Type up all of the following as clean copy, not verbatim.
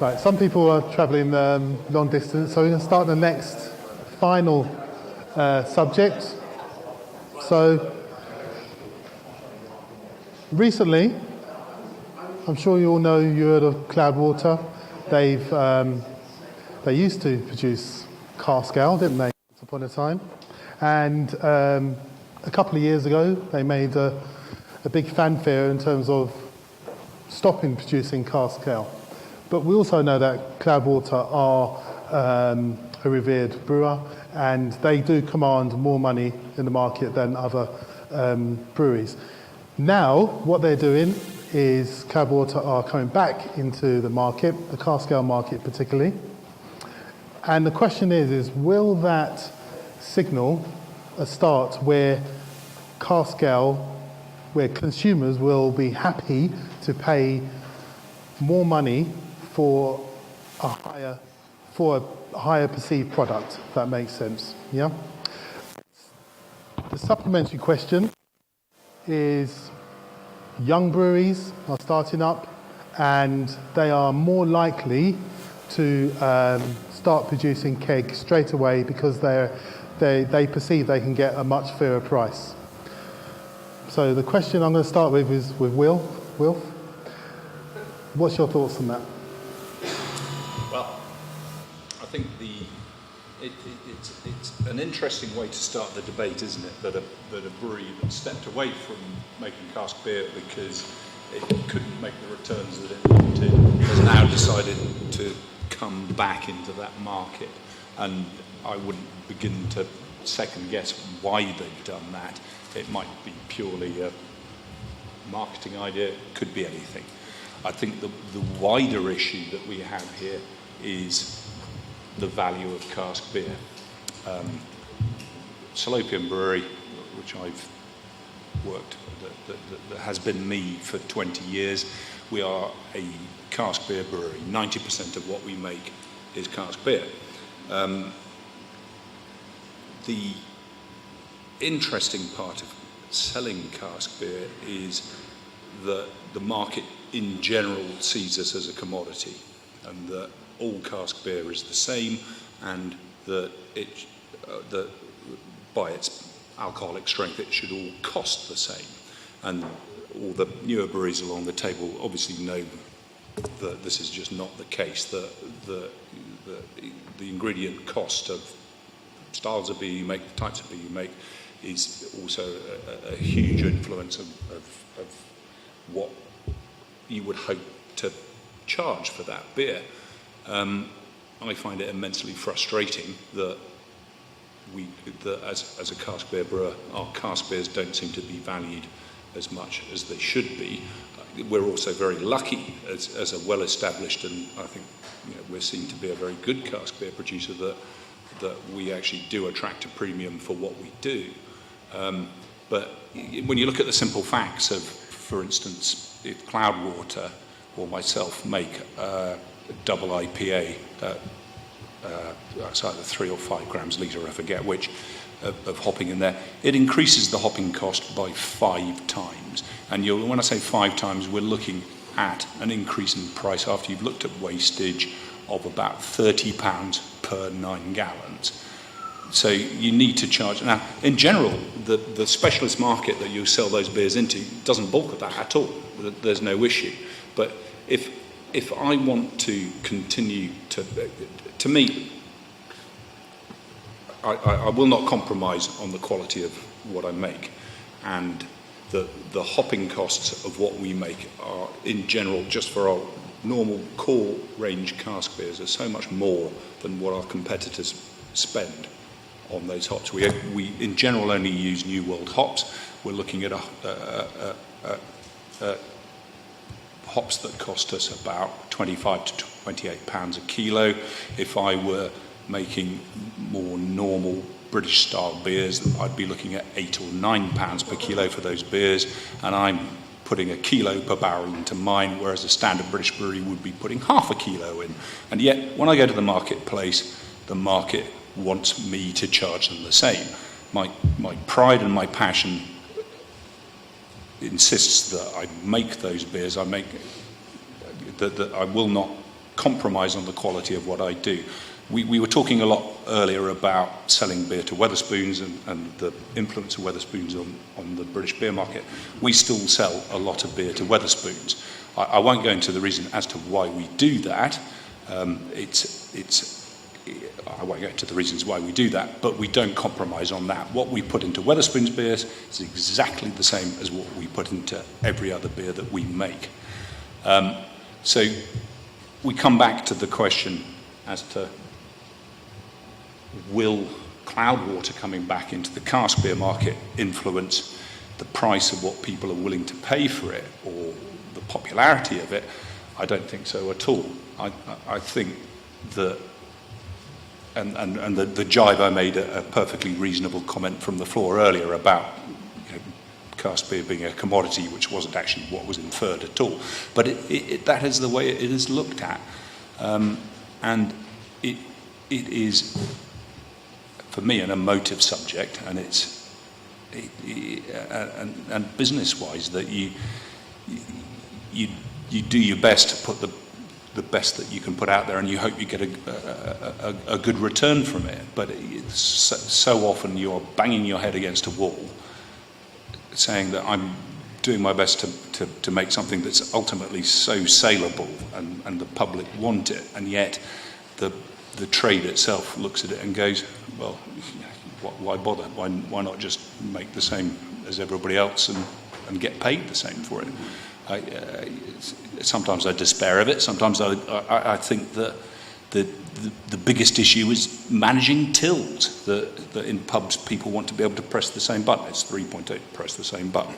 Right, some people are travelling long distance, so we're going to start the next final subject. So, recently, I'm sure you all know, you heard of Cloudwater. They used to produce Cask ale, didn't they, once upon a time? And a couple of years ago, they made a big fanfare in terms of stopping producing Cask ale. But we also know that Cloudwater are a revered brewer, and they do command more money in the market than other breweries. Now, what they're doing is Cloudwater are coming back into the market, the cask ale market particularly. And the question is will that signal a start where cask ale, where consumers will be happy to pay more money for a higher perceived product, if that makes sense, yeah? The supplementary question is, young breweries are starting up and they are more likely to start producing keg straight away because they perceive they can get a much fairer price. So the question I'm going to start with is with Will. Will, what's your thoughts on that? Well, I think it's an interesting way to start the debate, isn't it? That a brewery that stepped away from making cask beer because it couldn't make the returns that it wanted has now decided to come back into that market. And I wouldn't begin to second guess why they've done that. It might be purely a marketing idea, it could be anything. I think the wider issue that we have here is the value of cask beer. Salopian Brewery, which I've worked, that has been me for 20 years, we are a cask beer brewery. 90% of what we make is cask beer. The interesting part of selling cask beer is that the market in general sees us as a commodity, and that all cask beer is the same, and that by its alcoholic strength it should all cost the same. And all the newer breweries along the table obviously know that this is just not the case. The ingredient cost of styles of beer you make, the types of beer you make, is also a huge influence of what you would hope to charge for that beer. I find it immensely frustrating that as a cask beer brewer, our cask beers don't seem to be valued as much as they should be. We're also very lucky as a well-established, and I think we're seen to be a very good cask beer producer, that we actually do attract a premium for what we do. But when you look at the simple facts of, for instance, if Cloudwater or myself make a double IPA, it's either 3 or 5 grams a litre, I forget which, of hopping in there, it increases the hopping cost by 5 times. And when I say 5 times, we're looking at an increase in price after you've looked at wastage of about £30 per 9 gallons. So you need to charge. Now, in general, the specialist market that you sell those beers into doesn't balk at that at all. There's no issue. But if I want to continue to me, I will not compromise on the quality of what I make, and the hopping costs of what we make are, in general, just for our normal core range cask beers, are so much more than what our competitors spend on those hops. We in general only use New World hops. We're looking at hops that cost us about 25 to 28 pounds a kilo. If I were making more normal British style beers, I'd be looking at 8 or 9 pounds per kilo for those beers, and I'm putting a kilo per barrel into mine, whereas a standard British brewery would be putting half a kilo in. And yet, when I go to the marketplace, the market wants me to charge them the same. My pride and my passion insists that I make those beers. That I will not compromise on the quality of what I do. We were talking a lot earlier about selling beer to Wetherspoons and the influence of Wetherspoons on the British beer market. We still sell a lot of beer to Wetherspoons. I won't go into the reason as to why we do that. I won't go into the reasons why we do that, but we don't compromise on that. What we put into Wetherspoons beers is exactly the same as what we put into every other beer that we make. So we come back to the question as to, will Cloudwater coming back into the cask beer market influence the price of what people are willing to pay for it, or the popularity of it? I don't think so at all. I think that, and the jive, I made a perfectly reasonable comment from the floor earlier about cask beer being a commodity, which wasn't actually what was inferred at all. But that is the way it is looked at. And it is, for me, an emotive subject, and and business-wise, that you do your best to put the best that you can put out there, and you hope you get a good return from it. But so often you're banging your head against a wall, saying that I'm doing my best to make something that's ultimately so saleable and the public want it, and yet the trade itself looks at it and goes, well, why bother? Why not just make the same as everybody else and get paid the same for it? Sometimes I despair of it. Sometimes I think that the biggest issue is managing tills. That in pubs people want to be able to press the same button. It's 3.8, press the same button.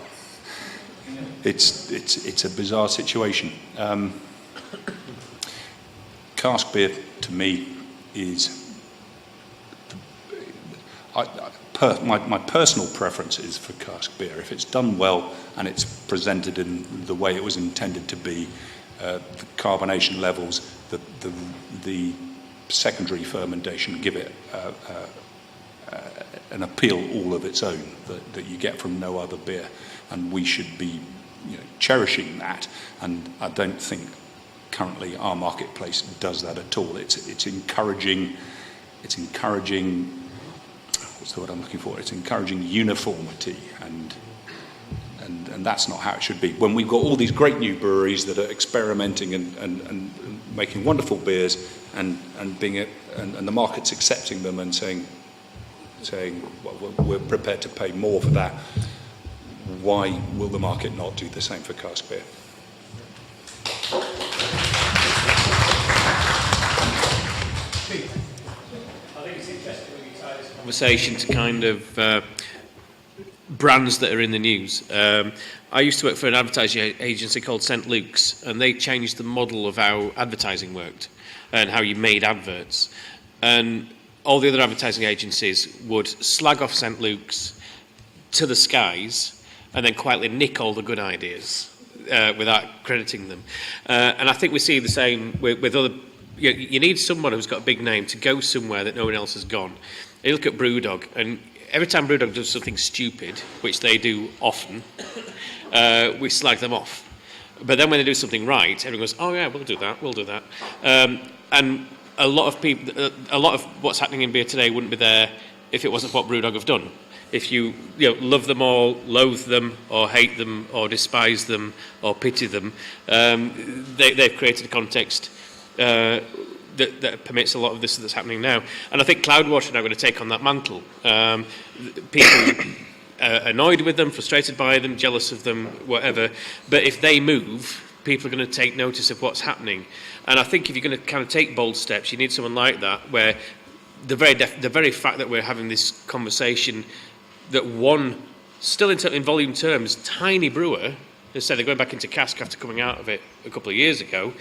It's a bizarre situation. Cask beer to me is my personal preference is for cask beer. If it's done well and it's presented in the way it was intended to be, the carbonation levels, the secondary fermentation give it an appeal all of its own that you get from no other beer, and we should be cherishing that. And I don't think currently our marketplace does that at all. It's encouraging. What's the word I'm looking for? It's encouraging uniformity, and that's not how it should be. When we've got all these great new breweries that are experimenting and making wonderful beers, and the market's accepting them and saying well, we're prepared to pay more for that, why will the market not do the same for cask beer? Conversation to kind of brands that are in the news. I used to work for an advertising agency called St. Luke's, and they changed the model of how advertising worked and how you made adverts. And all the other advertising agencies would slag off St. Luke's to the skies and then quietly nick all the good ideas without crediting them. And I think we see the same with other. You need someone who's got a big name to go somewhere that no one else has gone. You look at Brewdog, and every time Brewdog does something stupid, which they do often, we slag them off. But then when they do something right, everyone goes, "Oh yeah, we'll do that." And a lot of what's happening in beer today wouldn't be there if it wasn't what Brewdog have done. If you love them all, loathe them, or hate them, or despise them, or pity them, they've created a context that permits a lot of this that's happening now. And I think Cloudwater are now going to take on that mantle. People are annoyed with them, frustrated by them, jealous of them, whatever. But if they move, people are going to take notice of what's happening. And I think if you're going to kind of take bold steps, you need someone like that, where the very fact that we're having this conversation, that one, still in volume terms, tiny brewer, instead of going back into cask after coming out of it a couple of years ago,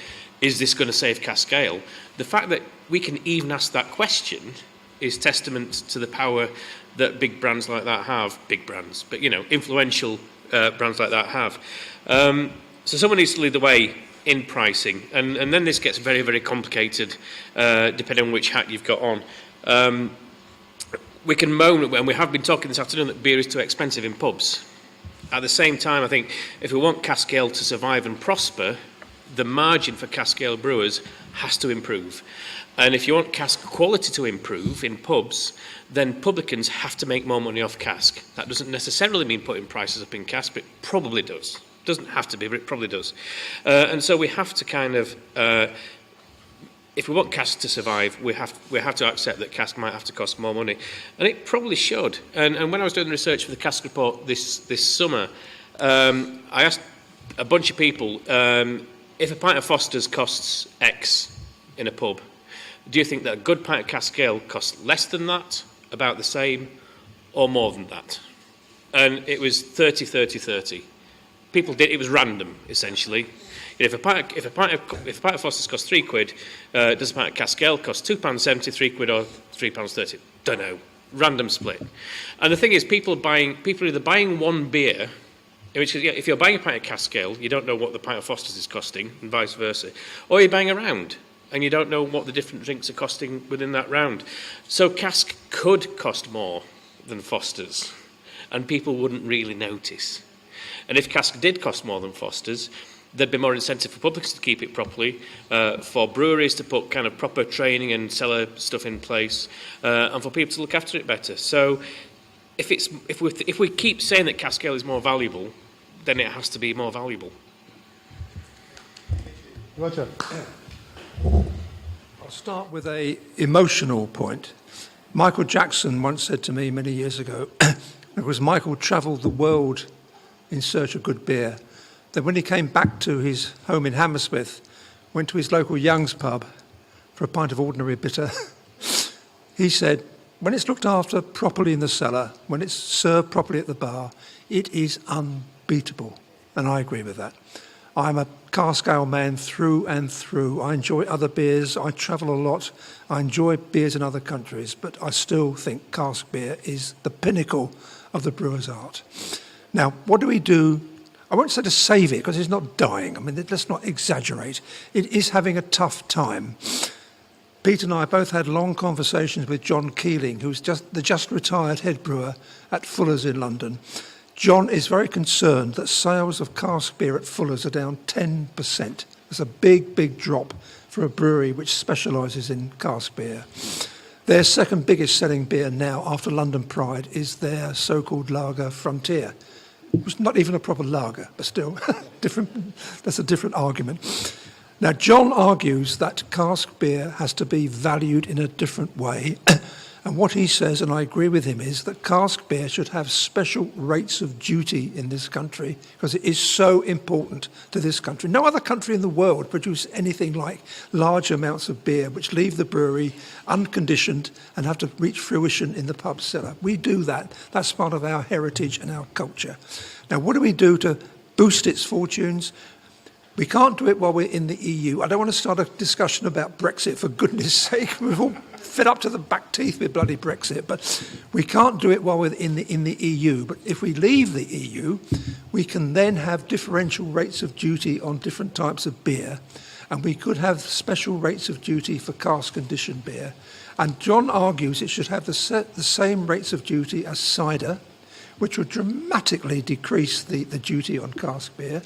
is this going to save cask ale? The fact that we can even ask that question is testament to the power that big brands like that have. Big brands, but influential brands like that have. So someone needs to lead the way in pricing, and then this gets very, very complicated depending on which hat you've got on. We can moan, and we have been talking this afternoon, that beer is too expensive in pubs. At the same time, I think if we want cask ale to survive and prosper, the margin for cask ale brewers has to improve. And if you want cask quality to improve in pubs, then publicans have to make more money off cask. That doesn't necessarily mean putting prices up in cask, but it probably does. Doesn't have to be, but it probably does. And so we have to kind of, if we want cask to survive, we have to accept that cask might have to cost more money, and it probably should. And when I was doing the research for the cask report this summer, I asked a bunch of people if a pint of Foster's costs X in a pub. Do you think that a good pint of cask ale costs less than that, about the same, or more than that? And it was 30, 30, 30. People did, it was random, essentially. If a pint of Foster's costs £3, does a pint of cask ale cost £2.70, £3 or £3.30? Don't know. Random split. And the thing is, people are either buying one beer, in which if you're buying a pint of cask ale, you don't know what the pint of Foster's is costing, and vice versa, or you're buying a round, and you don't know what the different drinks are costing within that round. So cask could cost more than Foster's, and people wouldn't really notice. And if cask did cost more than Foster's, there'd be more incentive for publics to keep it properly, for breweries to put kind of proper training and cellar stuff in place, and for people to look after it better. So if we keep saying that cask ale is more valuable, then it has to be more valuable. Roger. I'll start with an emotional point. Michael Jackson once said to me many years ago, because Michael travelled the world in search of good beer, that when he came back to his home in Hammersmith, went to his local Young's pub for a pint of ordinary bitter, he said, when it's looked after properly in the cellar, when it's served properly at the bar, it is unbeatable. And I agree with that. I'm a cask ale man through and through. I enjoy other beers. I travel a lot. I enjoy beers in other countries, but I still think cask beer is the pinnacle of the brewer's art. Now, what do we do? I won't say to save it, because it's not dying. I mean, let's not exaggerate. It is having a tough time. Pete and I both had long conversations with John Keeling, who's the just retired head brewer at Fuller's in London. John is very concerned that sales of cask beer at Fuller's are down 10%. That's a big, big drop for a brewery which specialises in cask beer. Their second biggest selling beer now, after London Pride, is their so-called lager Frontier. It was not even a proper lager, but still, that's a different argument. Now, John argues that cask beer has to be valued in a different way. And what he says, and I agree with him, is that cask beer should have special rates of duty in this country because it is so important to this country. No other country in the world produces anything like large amounts of beer which leave the brewery unconditioned and have to reach fruition in the pub cellar. We do that. That's part of our heritage and our culture. Now, what do we do to boost its fortunes? We can't do it while we're in the EU. I don't want to start a discussion about Brexit, for goodness sake. We're all fed up to the back teeth with bloody Brexit. But we can't do it while we're in the EU. But if we leave the EU, we can then have differential rates of duty on different types of beer. And we could have special rates of duty for cask-conditioned beer. And John argues it should have the same rates of duty as cider, which would dramatically decrease the duty on cask beer.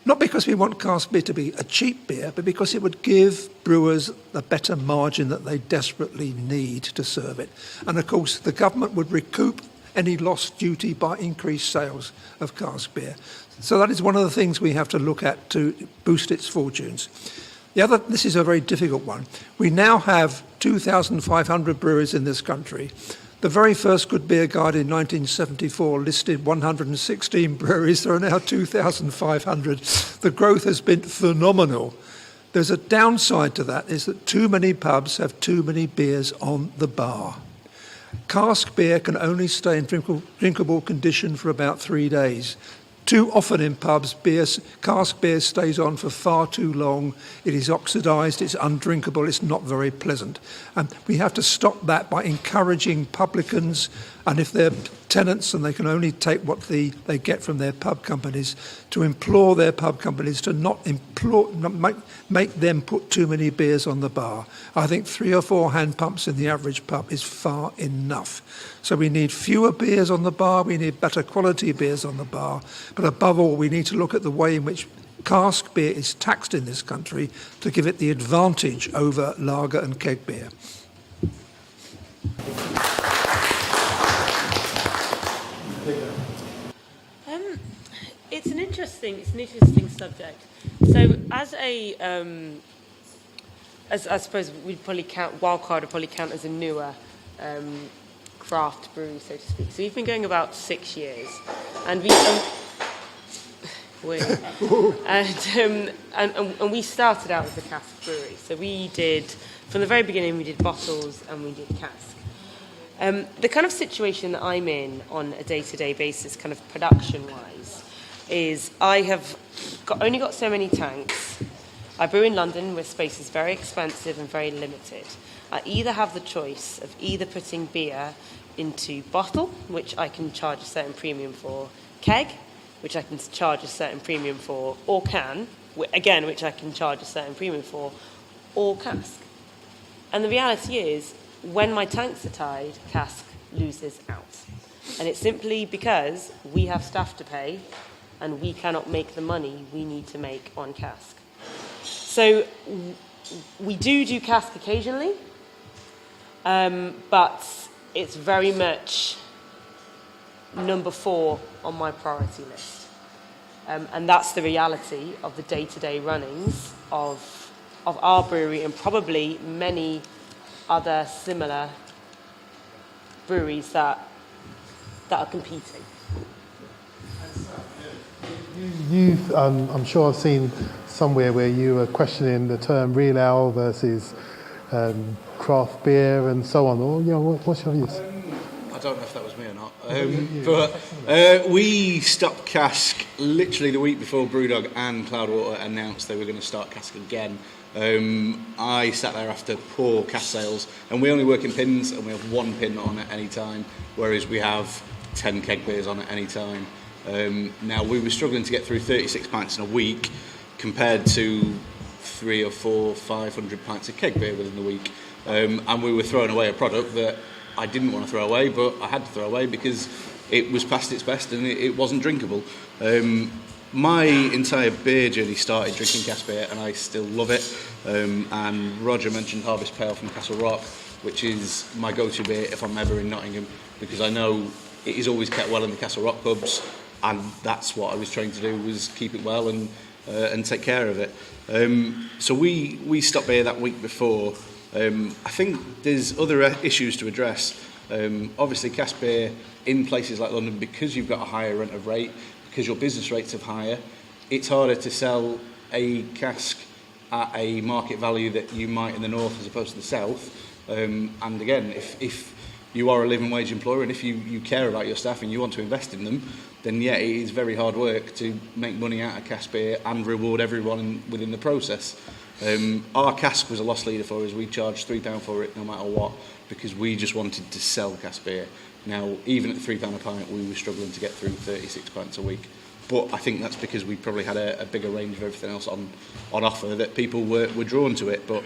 Not because we want cask beer to be a cheap beer, but because it would give brewers a better margin that they desperately need to serve it. And of course, the government would recoup any lost duty by increased sales of cask beer. So that is one of the things we have to look at to boost its fortunes. This is a very difficult one. We now have 2,500 breweries in this country. The very first Good Beer Guide in 1974 listed 116 breweries. There are now 2,500. The growth has been phenomenal. There's a downside to that, is that too many pubs have too many beers on the bar. Cask beer can only stay in drinkable condition for about 3 days. Too often in pubs, cask beer stays on for far too long. It is oxidised, it's undrinkable, it's not very pleasant. And we have to stop that by encouraging publicans, and if they're tenants and they can only take what they get from their pub companies, to implore their pub companies to not make them put too many beers on the bar. I think 3 or 4 hand pumps in the average pub is far enough. So we need fewer beers on the bar, we need better quality beers on the bar, but above all we need to look at the way in which cask beer is taxed in this country to give it the advantage over lager and keg beer? It's an interesting subject. So, as I suppose we'd probably count Wildcard would probably count as a newer craft brewery, so to speak. So we've been going about 6 years, and we started out as a cask brewery. So we did, from the very beginning, we did bottles and we did cask. The kind of situation that I'm in on a day-to-day basis, kind of production-wise, is I have only got so many tanks. I brew in London, where space is very expensive and very limited. I either have the choice of either putting beer into bottle, which I can charge a certain premium for, keg, which I can charge a certain premium for, or can, again, which I can charge a certain premium for, or cask. And the reality is, when my tanks are tied, cask loses out. And it's simply because we have staff to pay and we cannot make the money we need to make on cask. So we do cask occasionally, but it's very much number 4 on my priority list. And that's the reality of the day-to-day runnings of our brewery and probably many other similar breweries that are competing. You've, I'm sure I've seen somewhere where you were questioning the term real ale versus craft beer and so on. Or, what's your views? I don't know if that was me or not. But we stopped cask literally the week before Brewdog and Cloudwater announced they were going to start cask again. I sat there after poor cask sales, and we only work in pins, and we have 1 pin on at any time, whereas we have 10 keg beers on at any time. Now, we were struggling to get through 36 pints in a week compared to 300 or 400, 500 pints of keg beer within the week. And we were throwing away a product that I didn't want to throw away, but I had to throw away because it was past its best and it wasn't drinkable. My entire beer journey started drinking cask beer, and I still love it. And Roger mentioned Harvest Pale from Castle Rock, which is my go-to beer if I'm ever in Nottingham, because I know it is always kept well in the Castle Rock pubs, and that's what I was trying to do, was keep it well and take care of it. So we stopped beer that week before. I think there's other issues to address. Obviously, cask beer in places like London, because you've got a higher rent of rate, because your business rates are higher, it's harder to sell a cask at a market value that you might in the north as opposed to the south. And again, if you are a living wage employer and if you care about your staff and you want to invest in them, then yeah, it is very hard work to make money out of cask beer and reward everyone within the process. Our cask was a loss leader for us. We charged £3 for it no matter what, because we just wanted to sell cask beer. Now, even at £3 a pint, we were struggling to get through 36 pints a week. But I think that's because we probably had a bigger range of everything else on offer, that people were drawn to it. But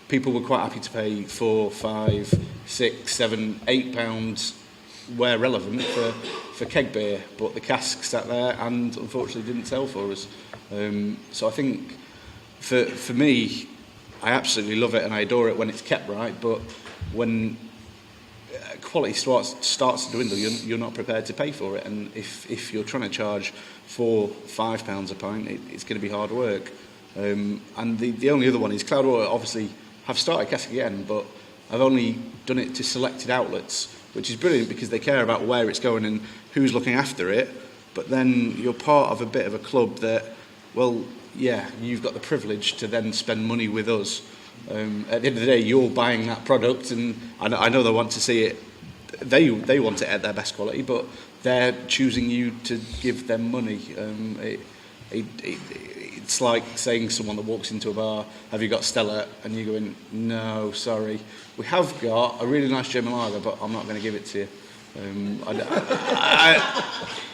people were quite happy to pay £4, £5, £6, £7, £8 where relevant for keg beer. But the cask sat there and unfortunately didn't sell for us. So I think for me, I absolutely love it and I adore it when it's kept right. But when quality starts to dwindle, you're not prepared to pay for it, and if you're trying to charge £4, £5 a pint, it's going to be hard work. And the only other one is Cloudwater obviously have started cask again, but I've only done it to selected outlets, which is brilliant because they care about where it's going and who's looking after it. But then you're part of a bit of a club that, well, yeah, you've got the privilege to then spend money with us. At the end of the day, you're buying that product, and I know they want to see it. They want it at their best quality, but they're choosing you to give them money. It's like saying someone that walks into a bar, "Have you got Stella?" and you're going, "No, sorry. We have got a really nice German lager, but I'm not going to give it to you."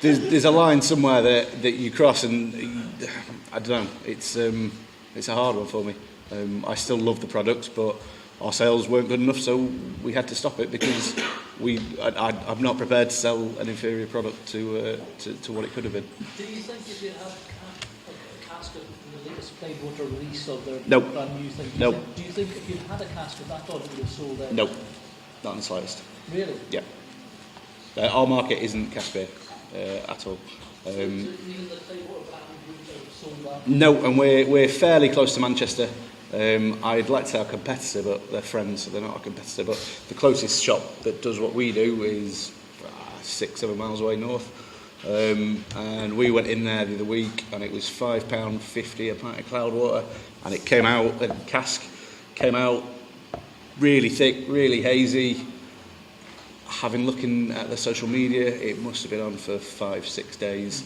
There's a line somewhere that you cross, and I don't know. It's a hard one for me. I still love the product, but our sales weren't good enough, so we had to stop it because I'm not prepared to sell an inferior product to what it could have been. Do you think if you had cask of the latest Cloudwater release of their Nope. brand new thing? Nope. Do you think if you'd had a cask of that, thought it would have sold out? Nope, not in the slightest. Really? Yeah. Our market isn't cask beer at all. So even the Cloudwater brand wouldn't have sold out? No, and we're fairly close to Manchester. I'd like to say our competitor, but they're friends, so they're not our competitor. But the closest shop that does what we do is 6-7 miles away north. And we went in there the other week, and it was £5.50 a pint of Cloudwater, and it came out, and Cask came out really thick, really hazy. Having looking at the social media, it must have been on for 5-6 days.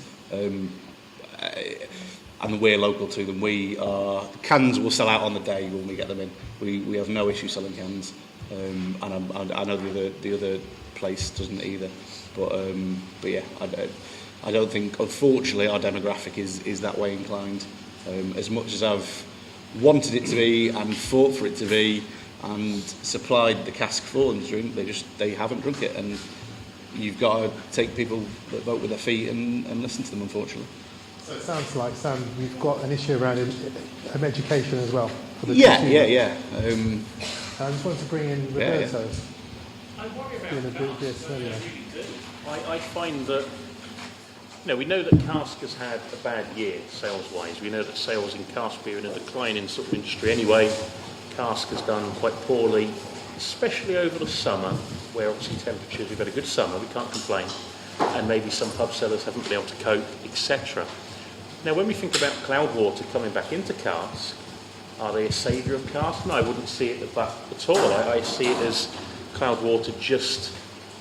And we're local to them. Cans will sell out on the day when we get them in. We have no issue selling cans, and I know the other place doesn't either. But yeah, I don't think, unfortunately, our demographic is that way inclined. As much as I've wanted it to be and fought for it to be, and supplied the cask for them to drink, they haven't drunk it, and you've got to take people that vote with their feet and listen to them, unfortunately. So it sounds like, Sam, you've got an issue around education as well for the Yeah. I just wanted to bring in Roberto. I worry about Being a bit Cask, earlier. I really do. I find that, we know that Cask has had a bad year sales-wise. We know that sales in cask beer are in a declining sort of industry anyway. Cask has done quite poorly, especially over the summer, where obviously temperatures, we've had a good summer, we can't complain, and maybe some pub sellers haven't been able to cope, etc. Now, when we think about Cloudwater coming back into cask, are they a saviour of cask? No, I wouldn't see it as that at all. I see it as Cloudwater just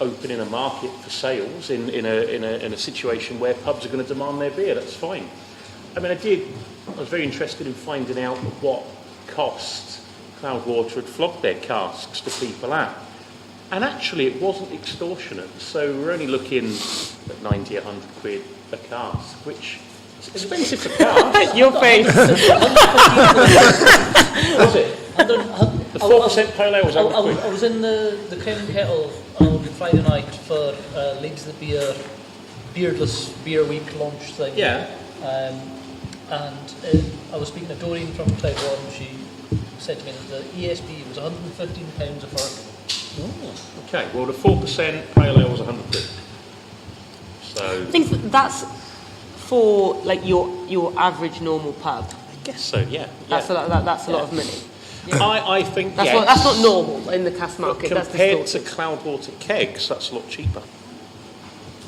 opening a market for sales in a situation where pubs are going to demand their beer. That's fine. I was very interested in finding out what cost Cloudwater had flogged their casks to people at. And actually, it wasn't extortionate. So we're only looking at 90, 100 quid a cask, which is expensive for cask. Your face. Was it? The 4% pale ale was 100 quid. I was in the Crown and Kettle on Friday night for Leeds the Beer Beardless Beer Week launch thing. Yeah. And I was speaking to Doreen from Cloudwater, and she said to me that the ESB was £115 a furlong. Oh, okay, well the 4% pale ale was 100 quid. So I think that's for like your average normal pub. I guess so, yeah. That's a lot of money. I think That's yes. that's not normal in the cask But market. compared to that's Cloudwater kegs, that's a lot cheaper.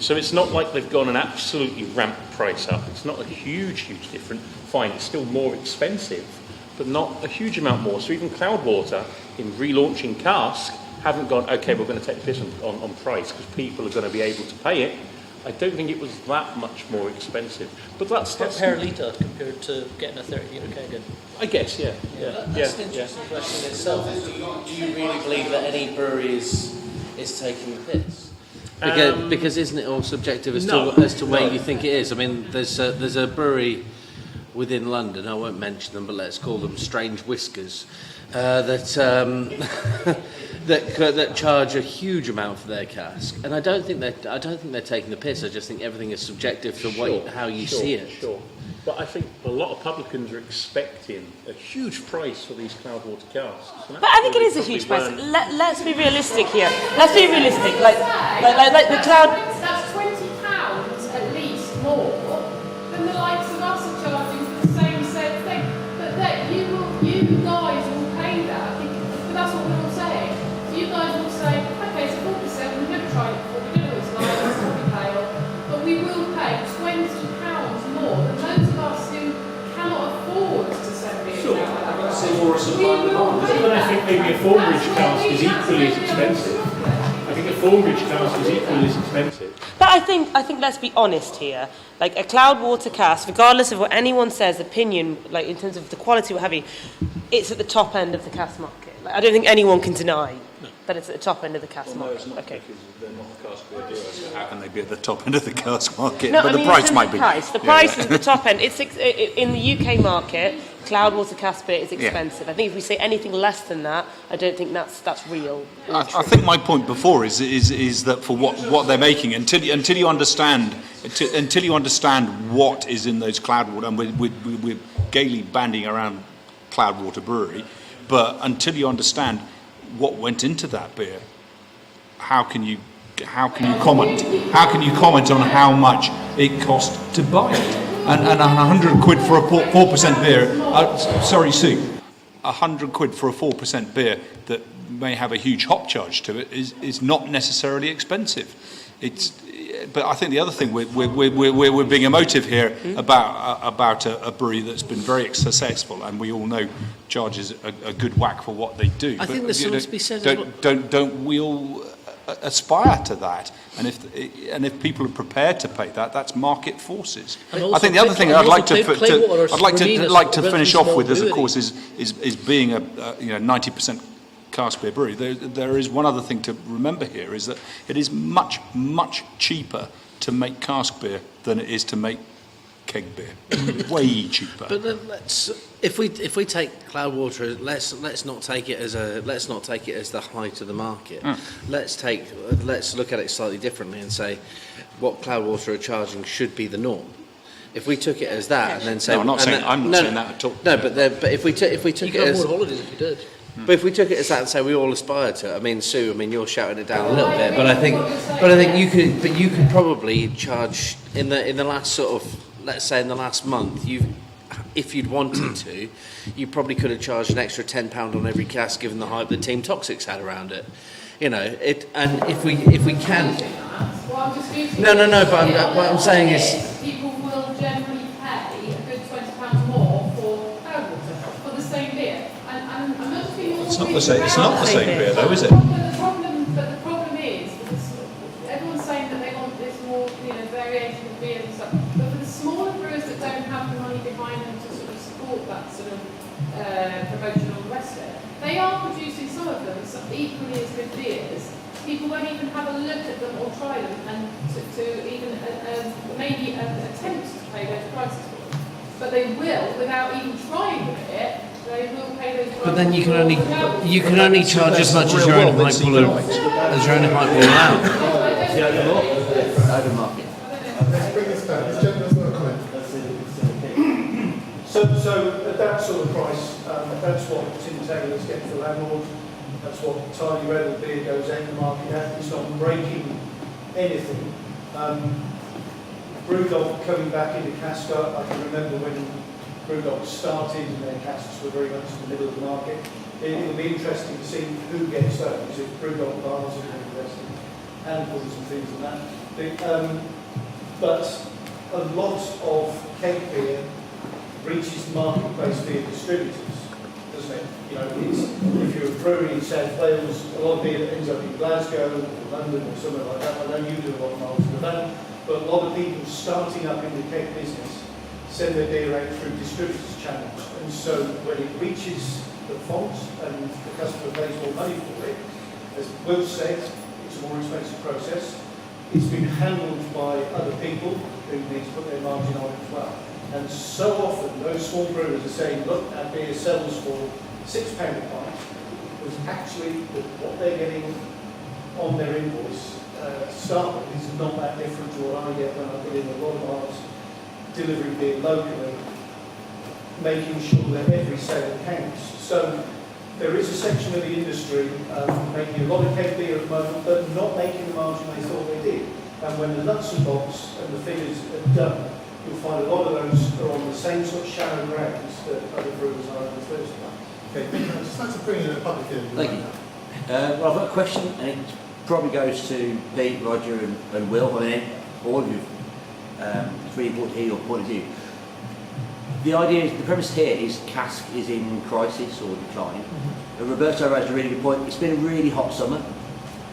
So it's not like they've gone and absolutely ramped the price up. It's not a huge difference. Fine, it's still more expensive, but not a huge amount more. So even Cloudwater, in relaunching cask, haven't gone, okay, we're going to take the piss on price because people are going to be able to pay it. I don't think it was that much more expensive. But that's Per litre compared to getting a 30-litre keg in. I guess, yeah. That's an interesting question in itself. Do you really believe that any brewery is taking the piss? Because isn't it all subjective as No. to where you think it is? I mean, there's a brewery within London, I won't mention them, but let's call them Strange Whiskers, that charge a huge amount for their cask, and I don't think they're taking the piss. I just think everything is subjective to how you see it. Sure. But I think a lot of publicans are expecting a huge price for these Cloudwater casks. But I think it is a huge price. Let's be realistic here. Let's be realistic. Like the Cloud. That's £20 at least more than the likes of us are charging for the same thing. But that you guys will pay that. But that's what we're all saying. So you guys will say, okay, it's 4%. We've never tried it before. We don't know what it's like. It's probably pale, but we will pay £20 more than those of us who cannot afford to send beer. Sure. But I think maybe a Thornbridge cask is equally as expensive. I think a Thornbridge cask is equally as expensive. But I think let's be honest here. Like a Cloudwater cask, regardless of what anyone says, opinion, like in terms of the quality, what have you, it's at the top end of the cask market. Like, I don't think anyone can deny that it's at the top end of the cask market. Okay. They're not a cask beer doer, so how can they be at the top end of the cask market? No, But I mean, the price in terms might of be. The price is at the top end. It's in the UK market. Cloudwater cask beer is expensive. I think if we say anything less than that, I don't think that's real. I think my point before is that for what they're making, until you understand what is in those Cloudwater, and we're gaily banding around Cloudwater Brewery, but until you understand what went into that beer, how can you comment? How can you comment on how much it cost to buy it? And 100 quid for a 4% beer. Sorry, Sue. 100 quid for a 4% beer that may have a huge hop charge to it is not necessarily expensive. But I think the other thing we're being emotive here about a brewery that's been very successful, and we all know charges a good whack for what they do. I think there's something to be said as well. Don't we all aspire to that? And if people are prepared to pay that, that's market forces. I think the other thing I'd like to finish off with, of course, is being a 90% cask beer brewery. There is one other thing to remember here, is that it is much, much cheaper to make cask beer than it is to make keg beer. Way cheaper. But then if we take Cloudwater, let's not take it as the height of the market. Let's look at it slightly differently and say what Cloudwater are charging should be the norm. If we took it as that and then say, I'm not saying that at all. No, but if we took You it could as have more holidays if you did. But if we took it as that and say we all aspire to it, I mean, Sue, you're shouting it down a little bit, but I think you could probably charge in the last sort of, let's say in the last month, if you'd wanted to, you probably could have charged an extra £10 on every cask, given the hype that Team Toxics had around it. And if we can, no. But what I'm saying is, people will generally pay a good £20 more for Cloudwater for the same beer. And I'm not just being all It's not the same beer, though, is it? But the problem is, everyone's saying that they want this more, variation of beer and stuff. But for the smaller brewers that don't have the money behind them to sort of support that sort of promotion on the rest of it, they are producing some of them equally as good beers. People won't even have a look at them or try them, and to even maybe attempt to pay those prices for them. But they will, without even trying the beer, they will pay those prices. but then you can only charge as much as your own hype will allow. Let's bring this back. This gentleman's got a comment. So at that sort of price, that's what Tim Taylor's getting for landlord. That's what Tiny Rebel beer goes out in the market at. It's not breaking anything. Brewdog coming back into cask. I can remember when Brewdog started and their casks were very much in the middle of the market. It'll be interesting to see who gets those. If Brewdog bars are interested, handfuls and things like that. But a lot of keg beer reaches marketplace via distributors, doesn't it? If you're a brewery in South Wales, a lot of beer that ends up in Glasgow or London or somewhere like that. I know you do a lot of miles to the van, but a lot of people starting up in the keg business send their beer out through distributors' channels. And so when it reaches the fonts and the customer pays more money for it, as Will said, it's a more expensive process. It's been handled by other people who need to put their margin on it as well. And so often those small brewers are saying, look, our beer sells for £6 a pint, was actually what they're getting on their invoice to start with is not that different to what I get when I put in a lot of hours delivering beer locally, making sure that every sale counts. So there is a section of the industry making a lot of keg beer at the moment, but not making the margin they thought they did. And when the nuts and bolts and the figures are done, you'll find a lot of those are on the same sort of shallow grounds that other brewers are in the first place. Okay, I'd just like to bring in a public hearing. Thank you. Well, I've got a question, and it probably goes to Pete, Roger, and Will. I mean, all of you. It's really important to hear your point of view. The idea is, the premise here is Cask is in crisis or decline. And Roberto raised a really good point. It's been a really hot summer.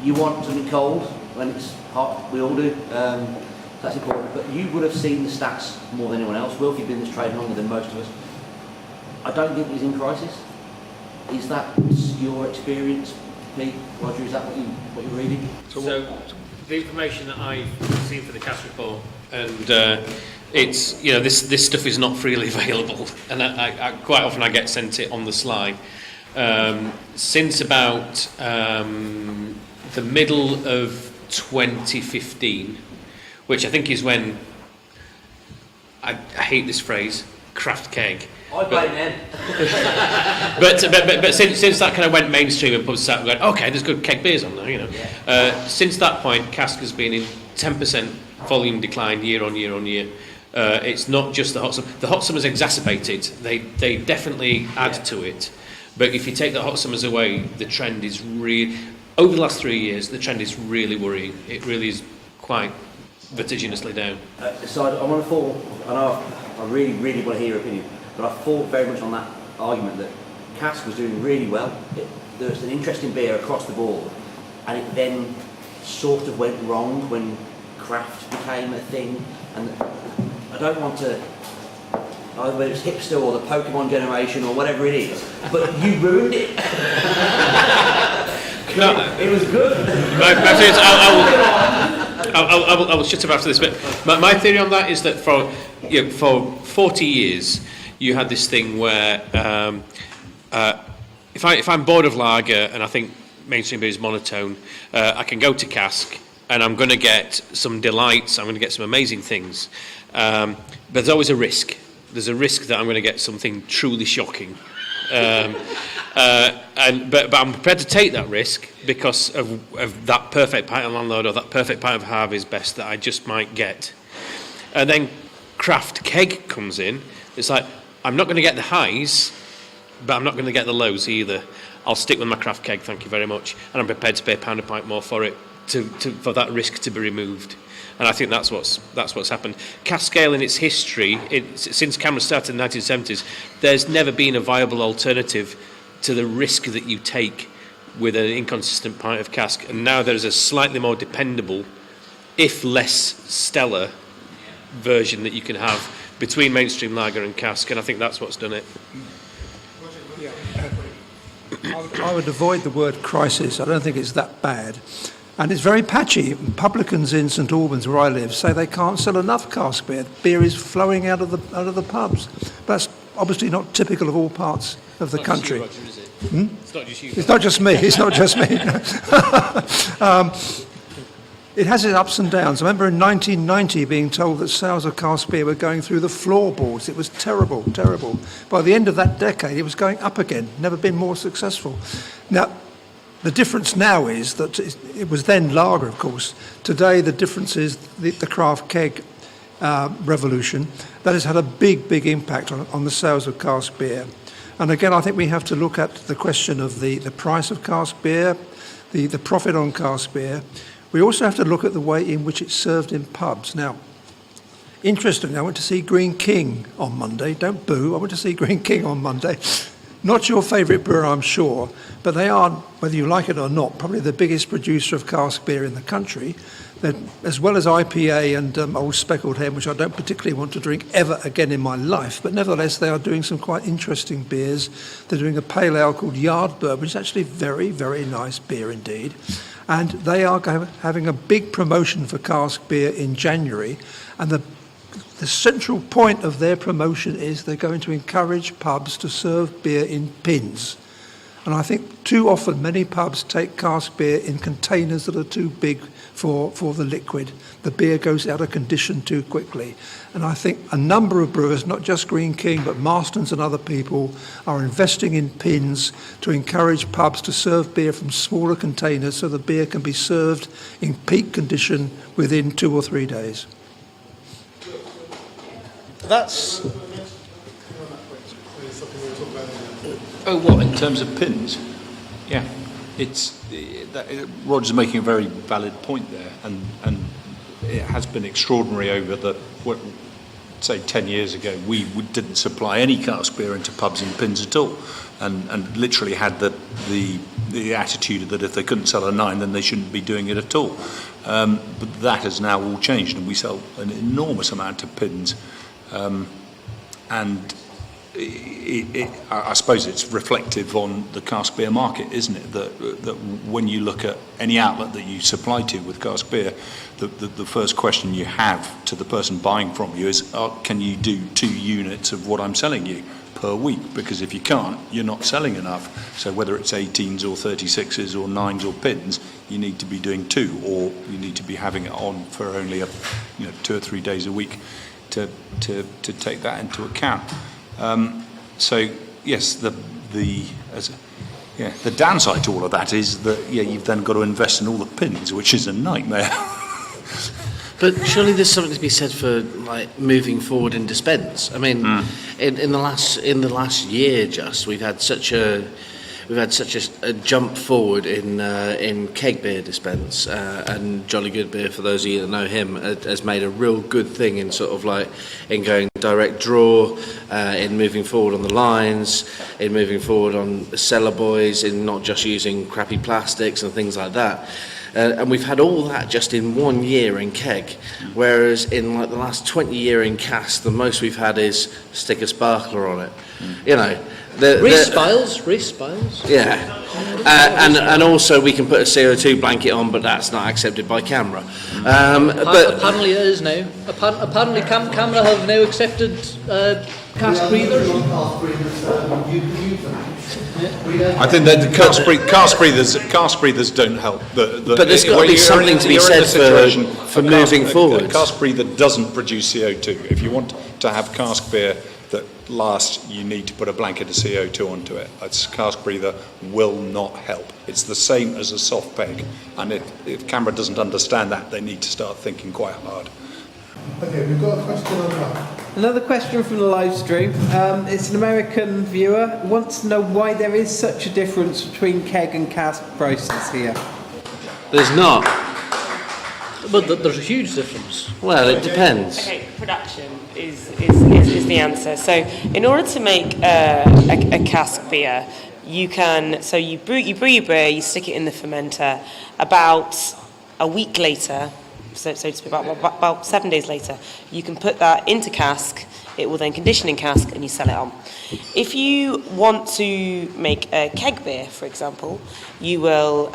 You want something cold when it's hot. We all do. That's important. But you would have seen the stats more than anyone else. Will, you've been in this trade longer than most of us. I don't think it's in crisis. Is that your experience, Pete, Roger? Is that what you're reading? So the information that I've seen for the Cask report and it's, this stuff is not freely available, and I quite often I get sent it on the sly. Since about the middle of 2015, which I think is when I hate this phrase, craft keg. I blame them. But since that kind of went mainstream and pubs started going, okay, there's good keg beers on there, since that point, Cask has been in 10% volume decline year on year on year. It's not just the hot summer. The hot summers exacerbate it. They definitely add to it. But if you take the hot summers away, the trend is really, over the last 3 years, the trend is really worrying. It really is quite vertiginously down. So I want to fall, and I really, really want to hear your opinion, but I fought very much on that argument that Cask was doing really well. There was an interesting beer across the board, and it then sort of went wrong when craft became a thing. And I don't want to, either whether it's hipster or the Pokemon generation or whatever it is, but you ruined it. No, it was good. I will shut up after this, but my theory on that is that for 40 years you had this thing where if I'm bored of lager and I think mainstream beer is monotone, I can go to Cask and I'm going to get some delights, I'm going to get some amazing things, but there's always a risk. There's a risk that I'm going to get something truly shocking. But I'm prepared to take that risk because of that perfect pint of Landlord or that perfect pint of Harvey's Best that I just might get. And then craft keg comes in. It's like, I'm not going to get the highs, but I'm not going to get the lows either. I'll stick with my craft keg, thank you very much. And I'm prepared to pay £1 a pint more for it, for that risk to be removed. And I think that's what's happened. Cask Ale in its history, since Cameron started in the 1970s, there's never been a viable alternative to the risk that you take with an inconsistent pint of Cask. And now there's a slightly more dependable, if less stellar, version that you can have between mainstream lager and Cask. And I think that's what's done it. I would avoid the word crisis. I don't think it's that bad. And it's very patchy. Publicans in St Albans, where I live, say they can't sell enough Cask beer. Beer is flowing out of the pubs. That's obviously not typical of all parts of the country. Roger, is it? It's not just you. It's not just me. It's not just me. It has its ups and downs. I remember in 1990 being told that sales of Cask beer were going through the floorboards. It was terrible, terrible. By the end of that decade, it was going up again. Never been more successful. Now, the difference now is that it was then lager, of course. Today, the difference is the craft keg revolution. That has had a big, big impact on the sales of Cask beer. And again, I think we have to look at the question of the price of Cask beer, the profit on Cask beer. We also have to look at the way in which it's served in pubs. Now, interestingly, I went to see Green King on Monday. Don't boo, I went to see Green King on Monday. Not your favourite brewer, I'm sure, but they are, whether you like it or not, probably the biggest producer of Cask beer in the country. They're, as well as IPA and Old Speckled Hen, which I don't particularly want to drink ever again in my life, but nevertheless they are doing some quite interesting beers. They're doing a pale ale called Yardbird, which is actually very, very nice beer indeed. And they are having a big promotion for Cask beer in January, and the central point of their promotion is they're going to encourage pubs to serve beer in pins. And I think too often many pubs take Cask beer in containers that are too big for the liquid. The beer goes out of condition too quickly. And I think a number of brewers, not just Green King, but Marston's and other people, are investing in pins to encourage pubs to serve beer from smaller containers so the beer can be served in peak condition within 2 or 3 days. That's... Oh, what, in terms of pins? Yeah, Roger's making a very valid point there, and it has been extraordinary over say 10 years ago, we didn't supply any Cask beer into pubs in pins at all, and literally had the attitude that if they couldn't sell a 9, then they shouldn't be doing it at all. But that has now all changed, and we sell an enormous amount of pins. And I suppose it's reflective on the cask beer market, isn't it? That when you look at any outlet that you supply to with cask beer, the first question you have to the person buying from you is, can you do 2 units of what I'm selling you per week? Because if you can't, you're not selling enough. So whether it's 18s or 36s or 9s or pins, you need to be doing 2, or you need to be having it on for only 2 or 3 days a week to take that into account. So yes, the downside to all of that is that you've then got to invest in all the pins, which is a nightmare. But surely there's something to be said for like moving forward in dispense. I mean, in the last year, we've had such a jump forward in keg beer dispense, and Jolly Good Beer, for those of you that know him, has made a real good thing in sort of like in going direct draw, in moving forward on the lines, in moving forward on cellar boys, in not just using crappy plastics and things like that. And we've had all that just in 1 year in keg, whereas in like the last 20 year in cask, the most we've had is stick a sparkler on it. You know, Race spiles. Yeah, and also we can put a CO2 blanket on, but that's not accepted by camera. But Apparently it is now. Apparently camera have now accepted cask breathers. I think that the cask breathers don't help. But there's got to be something to be said for moving forward. A cask breather doesn't produce CO2. If you want to have cask beer that lasts, you need to put a blanket of CO2 onto it. A cask breather will not help. It's the same as a soft peg, and if CAMRA doesn't understand that, they need to start thinking quite hard. Okay, we've got a question on that. Another question from the live stream. It's an American viewer. Wants to know why there is such a difference between keg and cask prices here. There's not. But there's a huge difference. Well, it depends. Okay, production is the answer. So in order to make a cask beer, you brew your beer, you stick it in the fermenter. About a week later, so to speak, about 7 days later, you can put that into cask. It will then condition in cask, and you sell it on. If you want to make a keg beer, for example, you will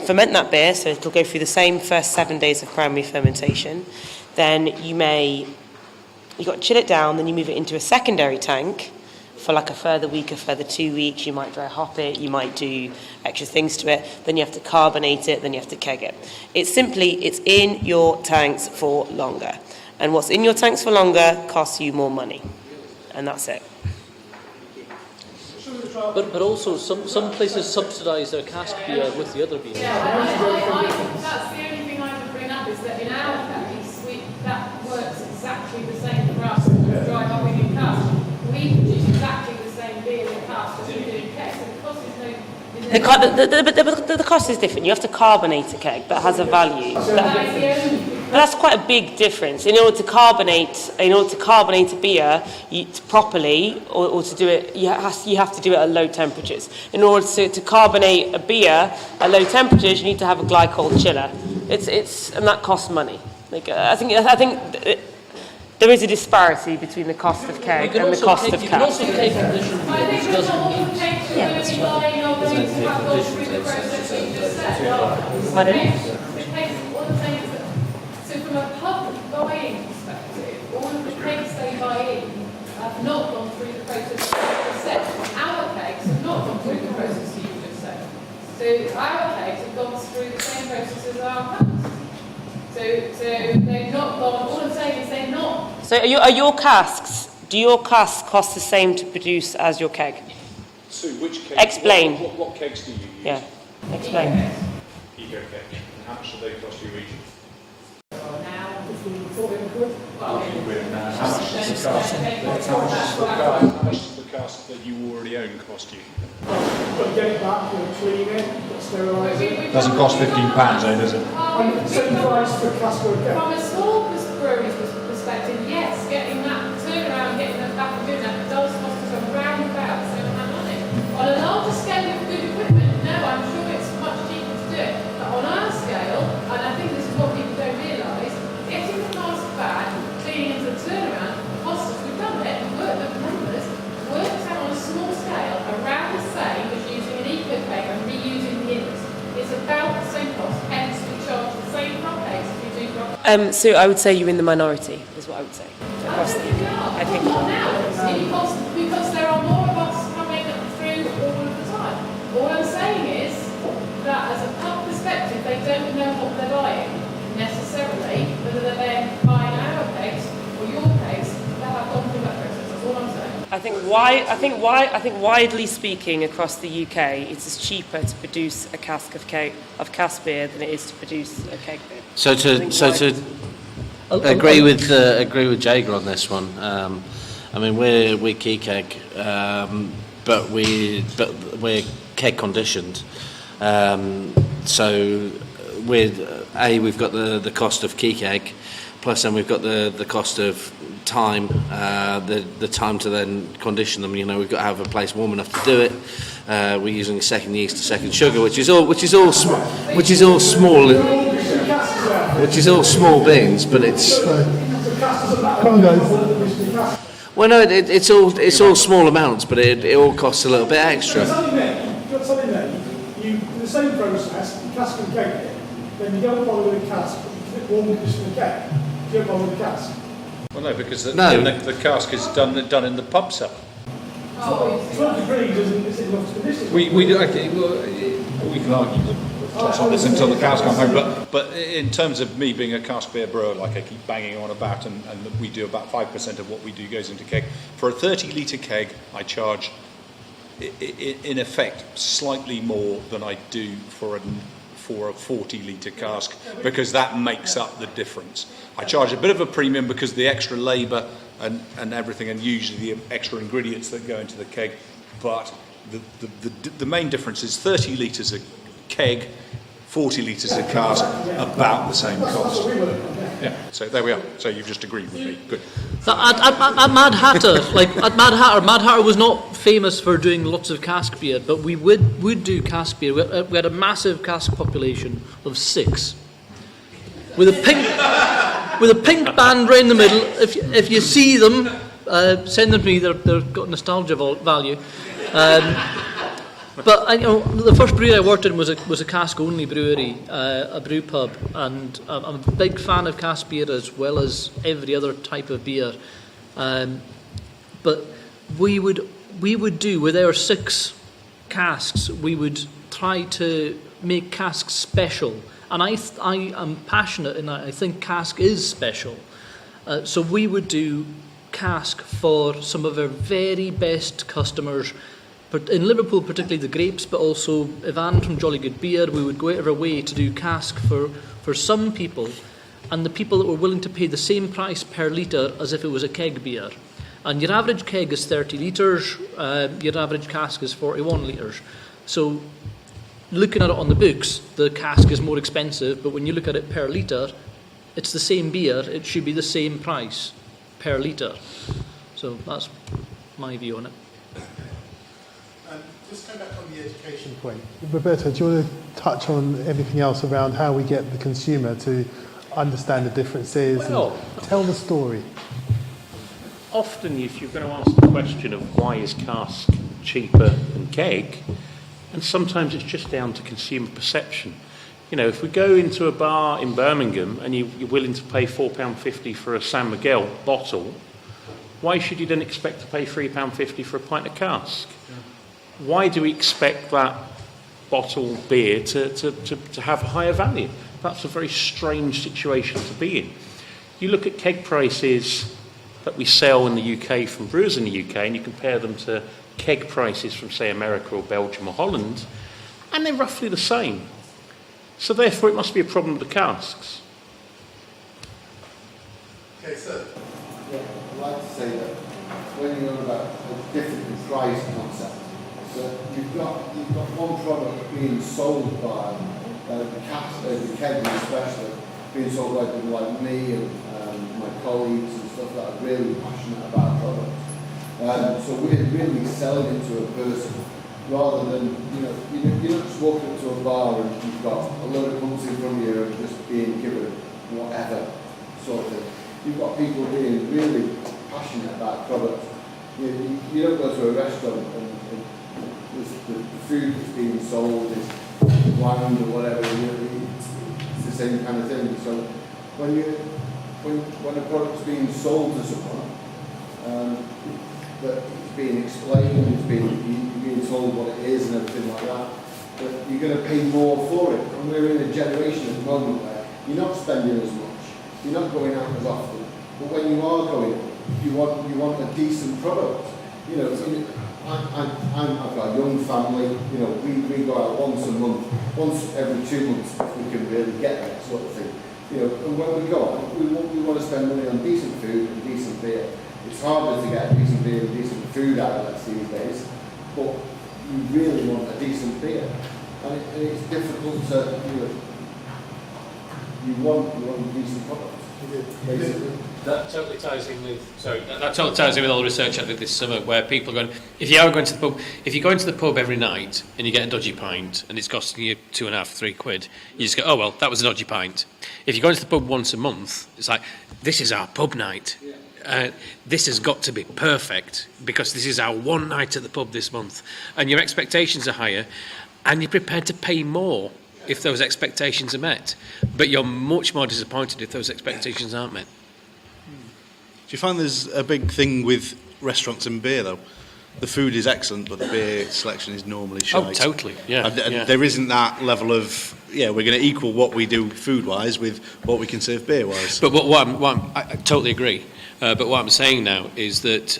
ferment that beer, so it'll go through the same first 7 days of primary fermentation. Then you've got to chill it down, then you move it into a secondary tank for like a further week, a further 2 weeks. You might dry hop it, you might do extra things to it, then you have to carbonate it, then you have to keg it. It's in your tanks for longer. And what's in your tanks for longer costs you more money. And that's it. But also some places subsidise their cask beer with the other beer. That's the only thing I would bring up, is that in our case, that works exactly the same for us as dry hopping in cask. We produce exactly the same beer in cask as we do in keg, so the cost is no... The cost is different. You have to carbonate a keg, that has a value. But that's quite a big difference. In order to carbonate a beer properly, or to do it, you have to do it at low temperatures. In order to carbonate a beer at low temperatures, you need to have a glycol chiller. And that costs money. I think there is a disparity between the cost of keg and the cost of cask. You can also take condition beer, which doesn't mean... Yeah, that's So from a public buying perspective, all of the kegs they buy in have not gone through the process you just said. Our kegs have not gone through the process you just said. So our kegs have gone through the same process as our casks. So they've not gone, all I'm saying is they're not. So do your casks cost the same to produce as your keg? Sue, which kegs? Explain. What kegs do you use? Yeah, explain. Eco keg. And how much do they cost you each? How much does the cask that you already own cost you? Get it back, clean it, sterilise it. Doesn't cost £15, does it? Same price for cask or keg. From a small brewery's perspective, yes, getting that turnaround, getting that back and doing that does cost us around about the same amount of money. On a larger scale with good equipment, no, I'm sure it's much cheaper to do it. But on our scale, and I think this is what people don't realise, getting the cask back, cleaning into the turnaround costs us. We've done it, So I would say you're in the minority, is what I would say, across the UK. I think. Because there are more of us coming through all of the time. All I'm saying is that as a pub perspective, they don't know what they're buying necessarily, whether they're buying our case or your case, they have gone through that process. That's all I'm saying. I think widely speaking across the UK, it's cheaper to produce a cask of cask beer than it is to produce a keg beer. So to agree with Jager on this one. I mean, we're key keg, but we're keg conditioned. So we've got the cost of key keg, plus then we've got the cost of time, the time to then condition them. You know, we've got to have a place warm enough to do it. We're using second yeast to second sugar, which is all small beans, but it's. Come on, guys. Well, no, it's all small amounts, but it all costs a little bit extra. You've got something there. You the same process, cask and keg, then you don't bother with a cask, but you warm condition the keg. You don't bother with a cask. Well, no, because the cask is done in the pub cellar. 12 degrees isn't enough to condition. We can argue until the cows come home, but in terms of me being a cask beer brewer, like I keep banging on about, and we do about 5% of what we do goes into keg. For a 30-litre keg, I charge, in effect, slightly more than I do for a 40-litre cask, because that makes up the difference. I charge a bit of a premium because the extra labour and everything, and usually the extra ingredients that go into the keg, but the main difference is 30 litres a keg, 40 litres a cask, about the same cost. Yeah, so there we are. So you've just agreed with me. Good. At Mad Hatter, Mad Hatter was not famous for doing lots of cask beer, but we would do cask beer. We had a massive cask population of 6, with a pink band right in the middle. If you see them, send them to me. They've got nostalgia value. But the first brewery I worked in was a cask-only brewery, a brew pub, and I'm a big fan of cask beer as well as every other type of beer. But we would do with our 6 casks. We would try to make casks special, and I am passionate, and I think cask is special. So we would do cask for some of our very best customers. But in Liverpool, particularly the grapes, but also Ivan from Jolly Good Beer, we would go out of our way to do cask for some people, and the people that were willing to pay the same price per litre as if it was a keg beer. And your average keg is 30 litres, your average cask is 41 litres. So looking at it on the books, the cask is more expensive, but when you look at it per litre, it's the same beer, it should be the same price per litre. So that's my view on it. Just going back on the education point, Roberto, do you want to touch on anything else around how we get the consumer to understand the differences and tell the story? Often, if you're going to ask the question of why is cask cheaper than keg, and sometimes it's just down to consumer perception. You know, if we go into a bar in Birmingham and you're willing to pay £4.50 for a San Miguel bottle, why should you then expect to pay £3.50 for a pint of cask? Why do we expect that bottle beer to have a higher value? That's a very strange situation to be in. You look at keg prices that we sell in the UK from brewers in the UK, and you compare them to keg prices from, say, America or Belgium or Holland, and they're roughly the same. So therefore it must be a problem with the casks. Okay, sir. Yeah, I'd like to say that when you're on about a different price concept, that you've got one product being sold by the keg especially, being sold by people like me and my colleagues and stuff that are really passionate about products. So we're really selling it to a person rather than, you're not just walking up to a bar and you've got a load of pumps in front of you and just being given whatever sort of thing. You've got people being really passionate about products. You don't go to a restaurant and the food that's being sold is bland or whatever, it's the same kind of thing. So when a product's being sold to someone, that it's being explained, you're being told what it is and everything like that, but you're going to pay more for it. And we're in a generation at the moment where you're not spending as much, you're not going out as often, but when you are going, you want a decent product. You know, I've got a young family. You know, we go out once a month, once every 2 months if we can really get that sort of thing. You know, and when we go out, we want to spend money on decent food and decent beer. It's harder to get decent beer and decent food outlets these days, but you really want a decent beer, and it's difficult to, you know, you want a decent product, basically. That totally ties in with all the research I did this summer, where people are going, if you are going to the pub, if you go into the pub every night and you get a dodgy pint and it's costing you £2.5–3, you just go, oh well, that was a dodgy pint. If you go into the pub once a month, it's like, this is our pub night. This has got to be perfect because this is our one night at the pub this month, and your expectations are higher and you're prepared to pay more if those expectations are met, but you're much more disappointed if those expectations aren't met. Do you find there's a big thing with restaurants and beer though? The food is excellent, but the beer selection is normally shite. Oh, totally, yeah. There isn't that level of, we're going to equal what we do food-wise with what we can serve beer-wise. But I totally agree. But what I'm saying now is that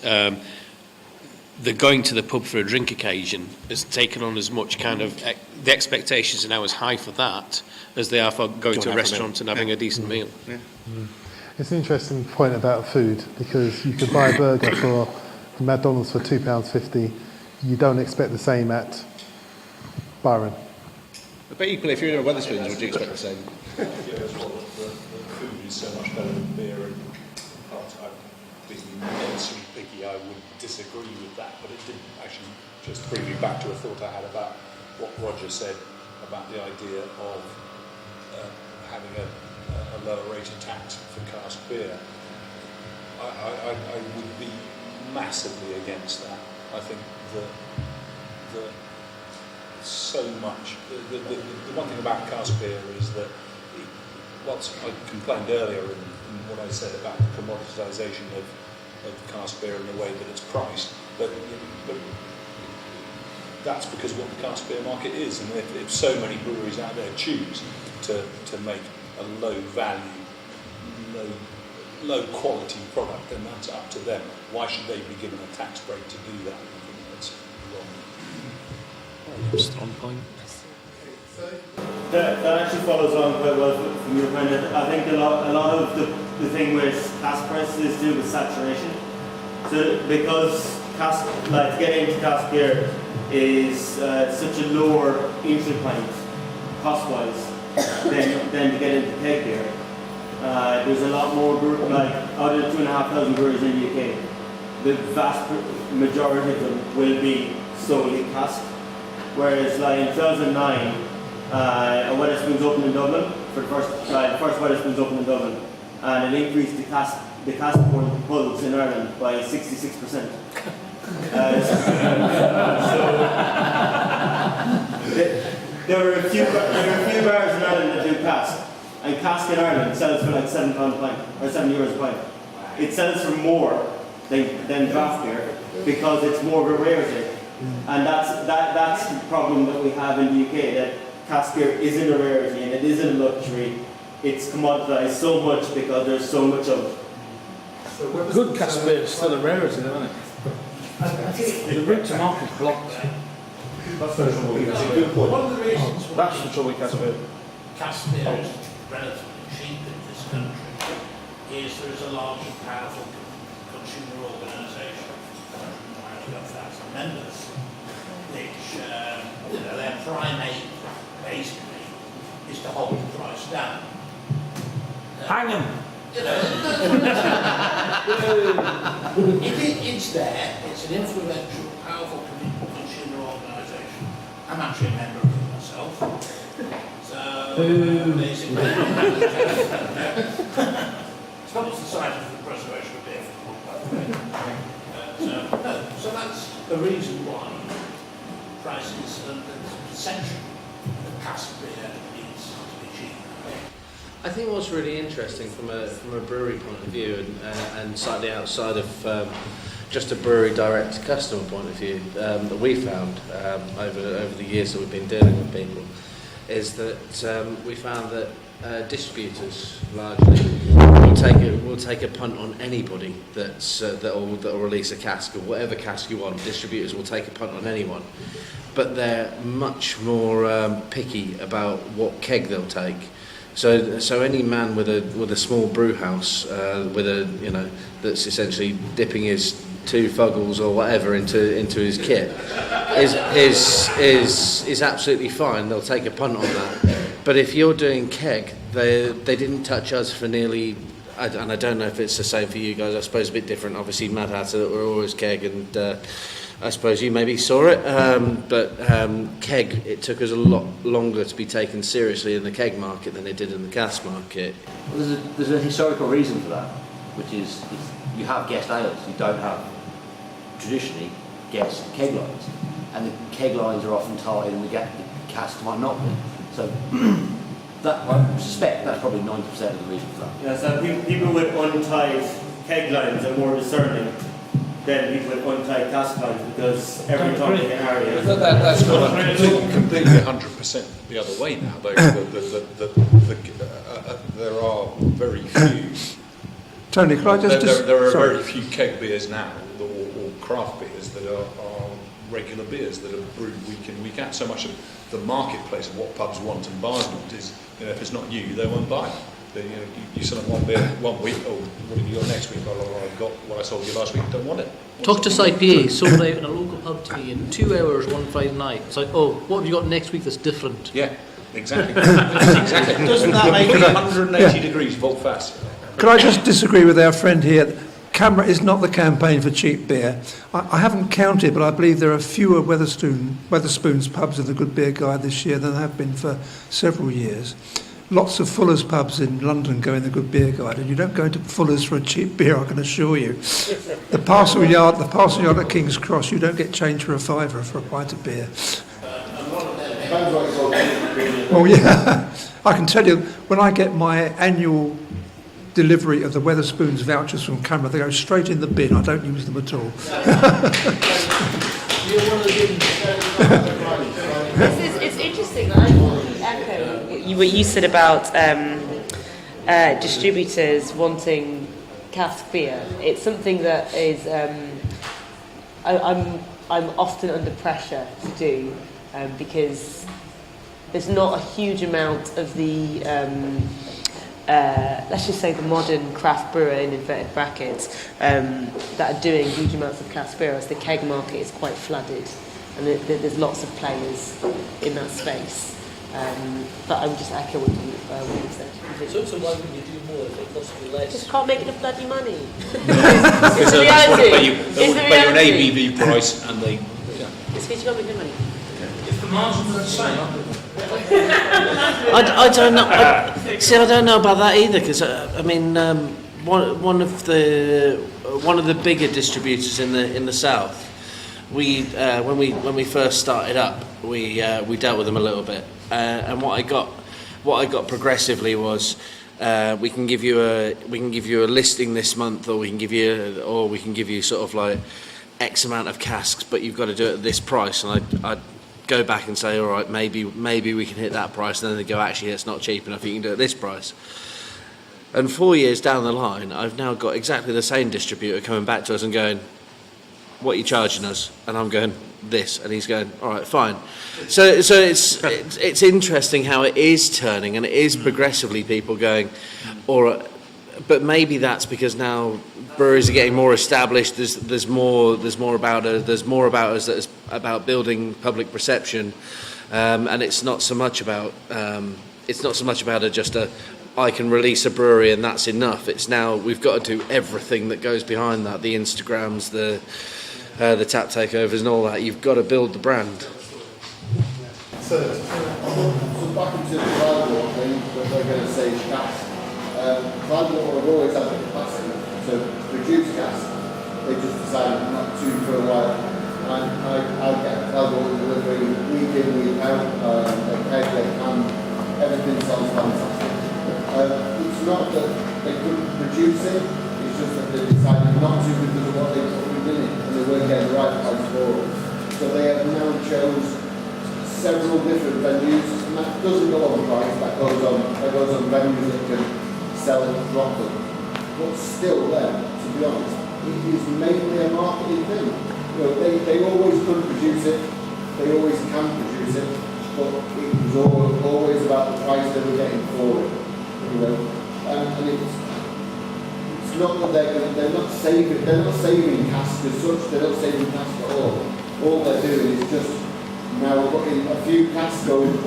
the going to the pub for a drink occasion has taken on as much kind of, the expectations are now as high for that as they are for going to a restaurant and having a decent meal. Yeah. It's an interesting point about food, because you could buy a burger from McDonald's for £2.50. You don't expect the same at Byron. But equally, if you're in a Wetherspoons, would you expect the same? The food is so much better than beer, and being immensely picky, I would disagree with that, but it didn't actually just bring me back to a thought I had about what Roger said about the idea of having a lower rate of tax for cask beer. I would be massively against that. I think that so much, the one thing about cask beer is that what I complained earlier in what I said about the commoditisation of cask beer and the way that it's priced, but that's because what the cask beer market is, and if so many breweries out there choose to make a low value, low quality product, then that's up to them. Why should they be given a tax break to do that? I think that's wrong. Strong point. That actually follows on quite well from your point. I think a lot of the thing with cask prices is to do with saturation. So because cask, like getting into cask beer is such a lower entry point cost-wise than to get into keg beer. There's a lot more, like out of the 2,500 breweries in the UK, the vast majority of them will be solely cask. Whereas like in 2009, a Wetherspoons opened in Dublin, for the first Wetherspoons opened in Dublin, and it increased the cask pulls in Ireland by 66%. There were a few bars in Ireland that do cask, and cask in Ireland sells for like £7 a pint, or €7 a pint. It sells for more than draft beer because it's more of a rarity, and that's the problem that we have in the UK, that cask beer isn't a rarity and it isn't a luxury. It's commoditized so much because there's so much of it. Good cask beer is still a rarity, isn't it? The route to market is blocked. That's the trouble with cask beer. One of the reasons why That's the trouble with cask beer. Cask beer is relatively cheap in this country is there is a large and powerful consumer organisation, got 1,000 members, which their prime aim basically is to hold the price down. Hang 'em. It's there, it's an influential, powerful consumer organisation. I'm actually a member of it myself. So, basically, it's not the Society for the Preservation of Beer, by the way. So that's the reason why prices and the perception of cask beer needs to be cheap. I think what's really interesting from a brewery point of view, and slightly outside of just a brewery direct to customer point of view, that we found over the years that we've been dealing with people, is that we found that distributors largely will take a punt on anybody that'll release a cask or whatever cask you want. Distributors will take a punt on anyone, but they're much more picky about what keg they'll take. So any man with a small brew house that's essentially dipping his 2 fuggles or whatever into his kit is absolutely fine. They'll take a punt on that. But if you're doing keg, they didn't touch us for nearly. And I don't know if it's the same for you guys. I suppose a bit different. Obviously, Mad Hatter were always keg, and I suppose you maybe saw it. But keg, it took us a lot longer to be taken seriously in the keg market than it did in the cask market. Well, there's a historical reason for that, which is you have guest ales. You don't have traditionally guest keg lines, and the keg lines are often tied, and the cask might not be. So. That, I suspect that's probably 90% of the reason for that. Yeah, so people with untied keg lines are more discerning than people with untied cask lines, because every time in the area... That's completely 100% the other way now, though. There are very few... Tony, could I just... There are very few keg beers now, or craft beers, that are regular beers that are brewed week in, week out. So much of the marketplace of what pubs want and bars want is, if it's not you, they won't buy it. You sell them one beer 1 week, oh, what have you got next week? Oh, I've got what I sold you last week, don't want it. Talk to IPA, sold out in a local pub to me in 2 hours one Friday night. It's like, oh, what have you got next week that's different? Yeah, exactly. Exactly. Doesn't that make it 180 degrees volt fast? Could I just disagree with our friend here? CAMRA is not the campaign for cheap beer. I haven't counted, but I believe there are fewer Wetherspoons pubs in the Good Beer Guide this year than there have been for several years. Lots of Fuller's pubs in London go in the Good Beer Guide, and you don't go to Fuller's for a cheap beer, I can assure you. The parcel yard at King's Cross, you don't get change for a £5 for a pint of beer. Well, yeah, I can tell you, when I get my annual delivery of the Wetherspoons vouchers from CAMRA, they go straight in the bin. I don't use them at all. It's interesting. I echo what you said about distributors wanting cask beer. It's something that is I'm often under pressure to do because there's not a huge amount of the let's just say the modern craft brewer in inverted brackets that are doing huge amounts of cask beer, as the keg market is quite flooded, and there's lots of players in that space. But I would just echo what you said. So why wouldn't you do more if it costs you less? Just can't make enough bloody money. It's the reality. They want to pay you an ABV price, and they... It's because you can't make enough money. If the margins are the same, I don't know. I don't know about that either, because I mean, one of the bigger distributors in the south, when we first started up, we dealt with them a little bit, and what I got progressively was we can give you a listing this month, or we can give you sort of like X amount of casks, but you've got to do it at this price, and I'd go back and say, all right, maybe we can hit that price, and then they go, actually, it's not cheap enough, you can do it at this price. And 4 years down the line, I've now got exactly the same distributor coming back to us and going, what are you charging us? And I'm going, this, and he's going, all right, fine. So it's interesting how it is turning, and it is progressively people going, but maybe that's because now breweries are getting more established. There's more about us that is about building public perception, and it's not so much about I can release a brewery and that's enough. It's now we've got to do everything that goes behind that, the Instagrams, the tap takeovers and all that. You've got to build the brand. So back into the Cloudwater thing, what they're going to say is gas. Cloudwater have always had the capacity to produce gas. They just decided not to for a while. And I get Cloudwater delivery week in, week out, a keg, a can, everything sounds fantastic. It's not that they couldn't produce it, it's just that they decided not to because of what they put in it, and they weren't getting the right price for it. So they have now chose several different venues, and that doesn't go on price, that goes on venues that can sell it properly. But still then, to be honest, it is mainly a marketing thing. You know, they always could produce it, they always can produce it, but it was always about the price they were getting for it. You know, and it's not that they're not saving cask as such, they're not saving cask at all. All they're doing is just now putting a few casks going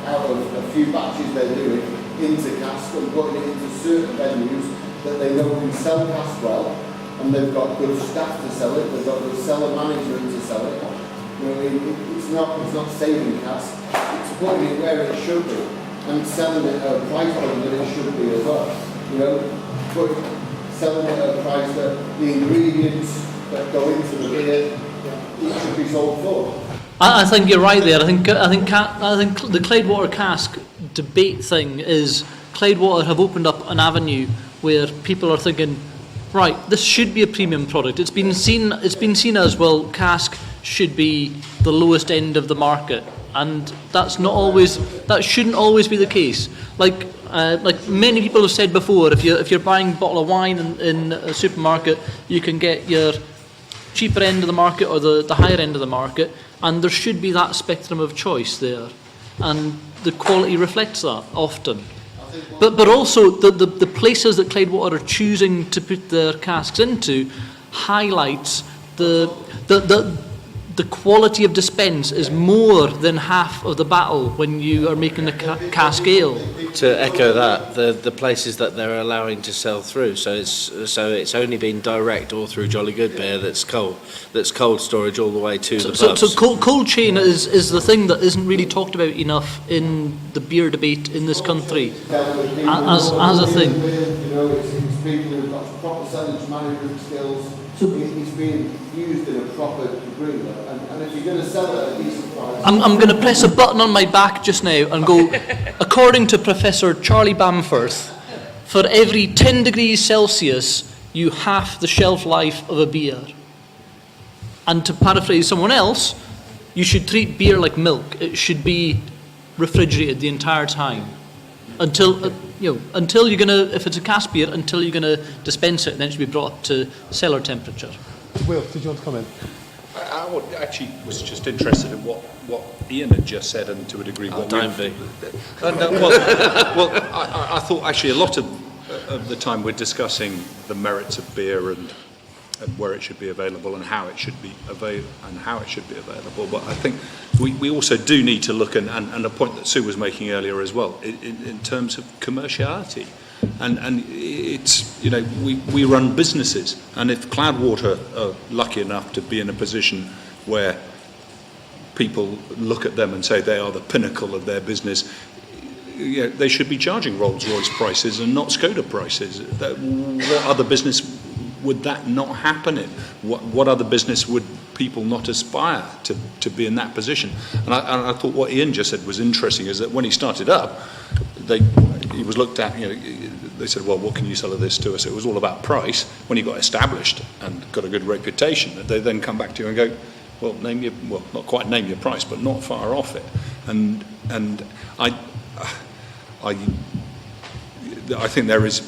out of a few batches they're doing into cask and putting it into certain venues that they know can sell cask well, and they've got good staff to sell it, they've got good cellar management to sell it. You know, it's not saving cask, it's putting it where it should be and selling it at a price point that it should be as well. You know, but selling it at a price that the ingredients that go into the beer it should be sold for. I think you're right there. I think the Cloudwater cask debate thing is Cloudwater have opened up an avenue where people are thinking, right, this should be a premium product. It's been seen as, well, cask should be the lowest end of the market, and that shouldn't always be the case. Like many people have said before, if you're buying a bottle of wine in a supermarket, you can get your cheaper end of the market or the higher end of the market, and there should be that spectrum of choice there, and the quality reflects that often. But also the places that Cloudwater are choosing to put their casks into highlights the quality of dispense is more than half of the battle when you are making a cask ale. To echo that, the places that they're allowing to sell through, so it's only been direct all through Jolly Good Beer that's cold storage all the way to the pubs. So cold chain is the thing that isn't really talked about enough in the beer debate in this country as a thing. You know, it's people who've got proper selling management skills. It's being used in a proper degree, and if you're going to sell it at a decent price... I'm going to press a button on my back just now and go, according to Professor Charlie Bamforth, for every 10 degrees Celsius, you half the shelf life of a beer. And to paraphrase someone else, you should treat beer like milk. It should be refrigerated the entire time. Until you're gonna, if it's a cask beer, until you're gonna dispense it, then it should be brought up to cellar temperature. Will, did you want to comment? I actually was just interested in what Ian had just said, and to a degree what don't be. I thought actually a lot of the time we're discussing the merits of beer and where it should be available and how it should be available. But I think we also do need to look, and a point that Sue was making earlier as well, in terms of commerciality. And it's, you know, we run businesses, and if Cloudwater are lucky enough to be in a position where people look at them and say they are the pinnacle of their business, you know, they should be charging Rolls-Royce prices and not Skoda prices. What other business would that not happen in? What other business would people not aspire to be in that position? And I thought what Ian just said was interesting, is that when he started up, he was looked at, you know, they said, well, what can you sell of this to us? It was all about price. When he got established and got a good reputation, they then come back to you and go, well, not quite name your price, but not far off it. And I think there is,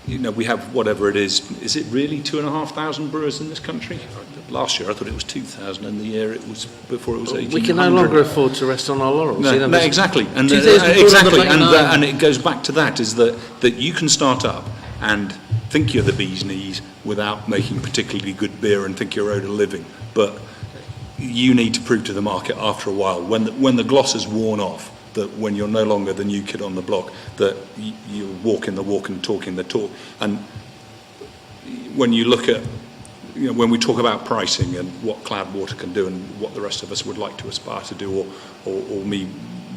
you know, we have whatever it is. Is it really 2,500 brewers in this country? Last year I thought it was 2,000, and the year it was before it was 1,800. We can no longer afford to rest on our laurels. No, exactly, and it goes back to that, is that you can start up and think you're the bee's knees without making particularly good beer and think you're owed a living, but you need to prove to the market after a while, when the gloss has worn off, that when you're no longer the new kid on the block, that you're walking the walk and talking the talk. And when you look at, you know, when we talk about pricing and what Cloudwater can do and what the rest of us would like to aspire to do, or me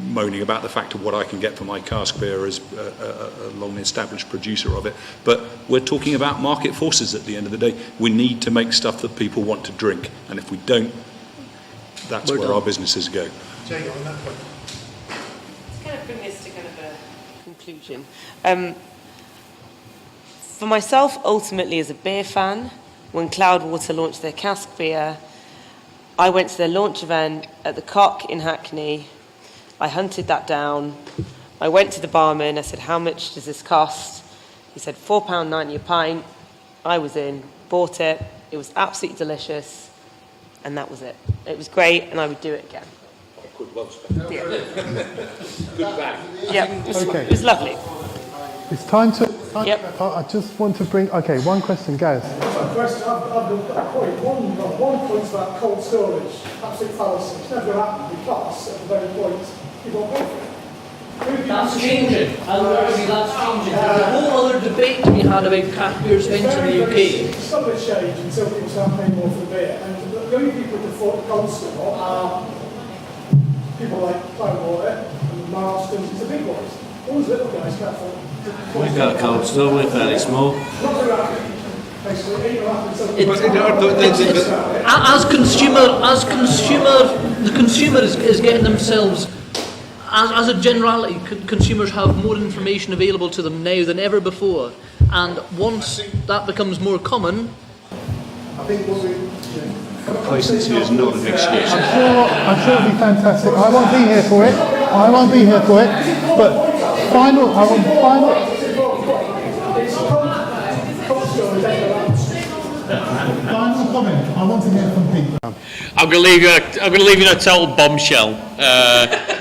moaning about the fact of what I can get for my cask beer as a long established producer of it, but we're talking about market forces at the end of the day. We need to make stuff that people want to drink, and if we don't, that's where our businesses go. Jay, on that point. Kind of bring this to kind of a conclusion. For myself, ultimately, as a beer fan, when Cloudwater launched their cask beer, I went to their launch event at the Cock in Hackney. I hunted that down. I went to the barman. I said, how much does this cost? He said, £4.90 a pint. I was in, bought it. It was absolutely delicious. And that was it. It was great, and I would do it again. Good, well spent. Yeah. Good bag. Yeah, it was lovely. It's time to. Yep. I just want to bring. Okay, one question, Gaz. I've got a point. One point about cold storage, absolute fallacy. It's never going to happen because at the very point you won't pay for it. That's changing. That's changing. There's a whole other debate to be had about craft beer spends in the UK. It's not going to change until people start paying more for the beer. And the only people that afford the cold store are people like Cloudwater and Marston's, it's the big boys. All those little guys can't afford. We've got a cold store, we're fairly small. As the consumer is getting themselves, as a generality, consumers have more information available to them now than ever before, and once that becomes more common, I think what we. Complacency is not an excuse. I'm sure it'll be fantastic. I won't be here for it. But final comment. I want to hear from Pete. I'm going to leave you in a total bombshell.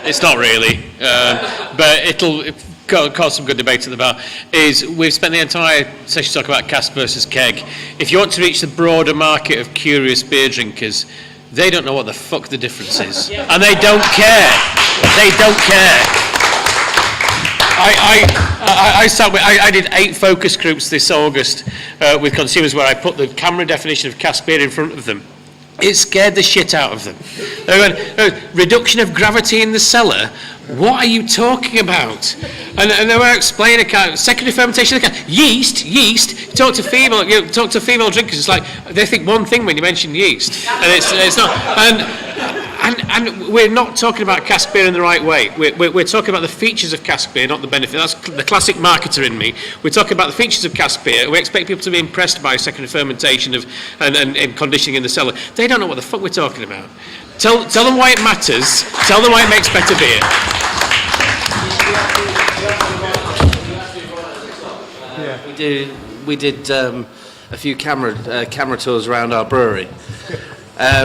It's not really, but it'll cause some good debate at the bar. Is we've spent the entire session talking about cask versus keg. If you want to reach the broader market of curious beer drinkers, they don't know what the fuck the difference is, and they don't care. They don't care. I did 8 focus groups this August with consumers where I put the camera definition of cask beer in front of them. It scared the shit out of them. They went, reduction of gravity in the cellar? What are you talking about? And they were explaining secondary fermentation. Yeast. You talk to female drinkers. It's like they think one thing when you mention yeast, and it's not. And we're not talking about cask beer in the right way. We're talking about the features of cask beer, not the benefit. That's the classic marketer in me. We're talking about the features of cask beer. We expect people to be impressed by secondary fermentation and conditioning in the cellar. They don't know what the fuck we're talking about. Tell them why it matters. Tell them why it makes better beer. We did a few camera tours around our brewery.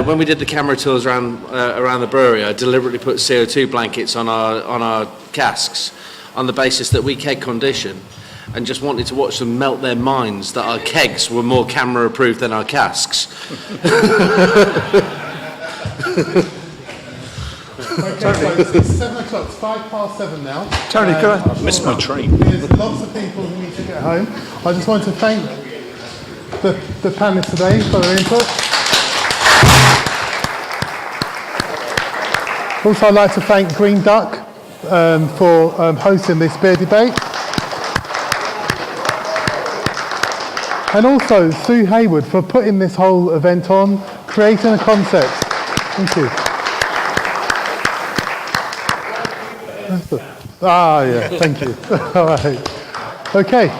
When we did the camera tours around the brewery, I deliberately put CO2 blankets on our casks on the basis that we keg condition, and just wanted to watch them melt their minds that our kegs were more camera approved than our casks. Okay, folks, it's 7 o'clock, it's 7:05 now. Tony, can I? I've missed my train. There's lots of people who need to get home. I just want to thank the panelists today for their input. Also, I'd like to thank Green Duck for hosting this beer debate. And also Sue Hayward for putting this whole event on, creating a concept. Thank you. Yeah, thank you. All right. Okay.